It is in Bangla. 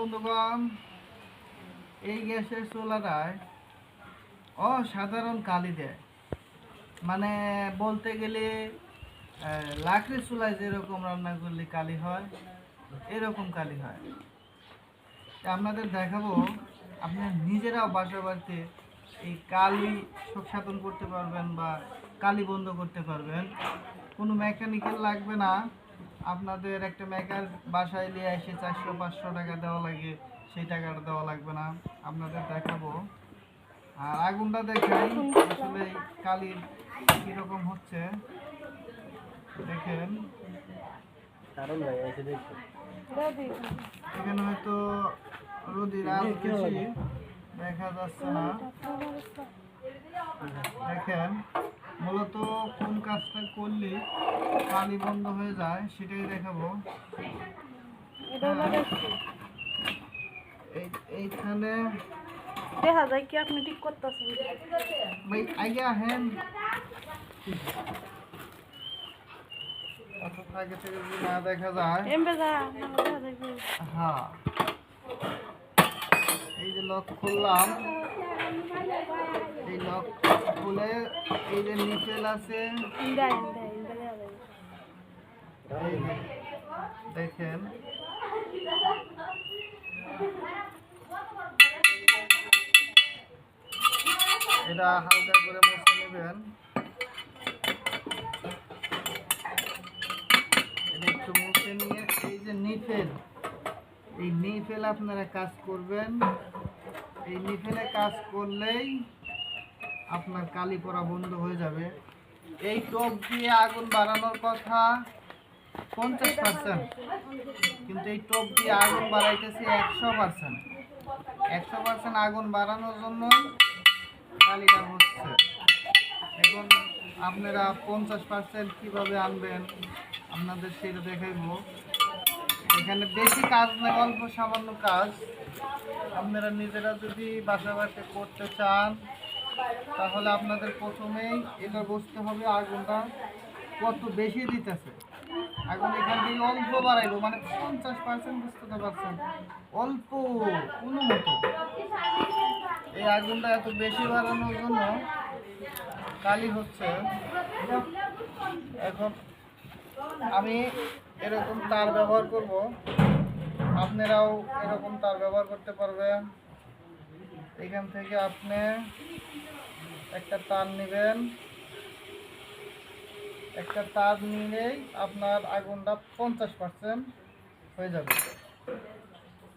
বন্ধুগণ, এই গ্যাসের চুলাটায় অসাধারণ কালি দেয়। মানে বলতে গেলে লাকড়ির চুলায় যেরকম রান্না করলে কালি হয়, এরকম কালি হয়। আপনাদের দেখাবো, আপনার নিজেরাও বাসা বাড়িতে এই কালি সাধন করতে পারবেন বা কালি বন্ধ করতে পারবেন। কোনো মেকানিক্যাল লাগবে না। আপনাদের একটা মেকার বাসায় নিয়ে এসে 400-500 টাকা দেওয়া লাগে, সেই টাকাটা দেওয়া লাগবে না। আপনাদের দেখাবো, আর আগুনটা দেখাই আসলে কালির কীরকম হচ্ছে দেখেন। এখানে হয়তো রোদির আলো বেশি দেখা যাচ্ছে না। দেখেন, মূলত কোন কাজটা করলে কালি বন্ধ হয়ে যায় সেটাই দেখাবো। এইখানে দেখা যায় কি আপনি ঠিক করতেছেন ভাই, আগে আহেন আগে থেকে যদি না দেখা যায়। হ্যাঁ, এই যে লক খুললাম, এই লক খুলে এই যে নিকেল আছে দেখেন, এটা হালকা করে মুছে নেবেন। এটা একটু মুছে নিয়ে এই যে নিফেল, এই নিফেল আপনারা কাজ করবেন। এই নিফেলে কাজ করলেই আপনার কালি পড়া বন্ধ হয়ে যাবে। এই টোপ দিয়ে আগুন বাড়ানোর কথা 50%, কিন্তু এই টোপ দিয়ে আগুন বাড়াইতেছে 100%। 100% আগুন বাড়ানোর জন্য কালিটা হচ্ছে। এখন আপনারা 50% কীভাবে আনবেন আপনাদের সেটা দেখাইব। এখানে বেশি কাজ নেই, অল্প সামান্য কাজ। আপনারা নিজেরা যদি বাসা বাড়িতে করতে চান তাহলে আপনাদের প্রথমেই এটা বুঝতে হবে আগুনটা কত বেশি দিতেছে। আগুন এখান থেকে অল্প বাড়াইব, মানে 50% বুঝতে পারছেন, অল্প কোনো মতো। এই আগুনটা এত বেশি বাড়ানোর জন্য কালি হচ্ছে। এখন আমি এরকম তার ব্যবহার করব, আপনারাও এরকম তার ব্যবহার করতে পারবেন। এখান থেকে আপনি একটা তার নেবেন, একটা তার নিলেই আপনার আগুনটা 50% হয়ে যাবে।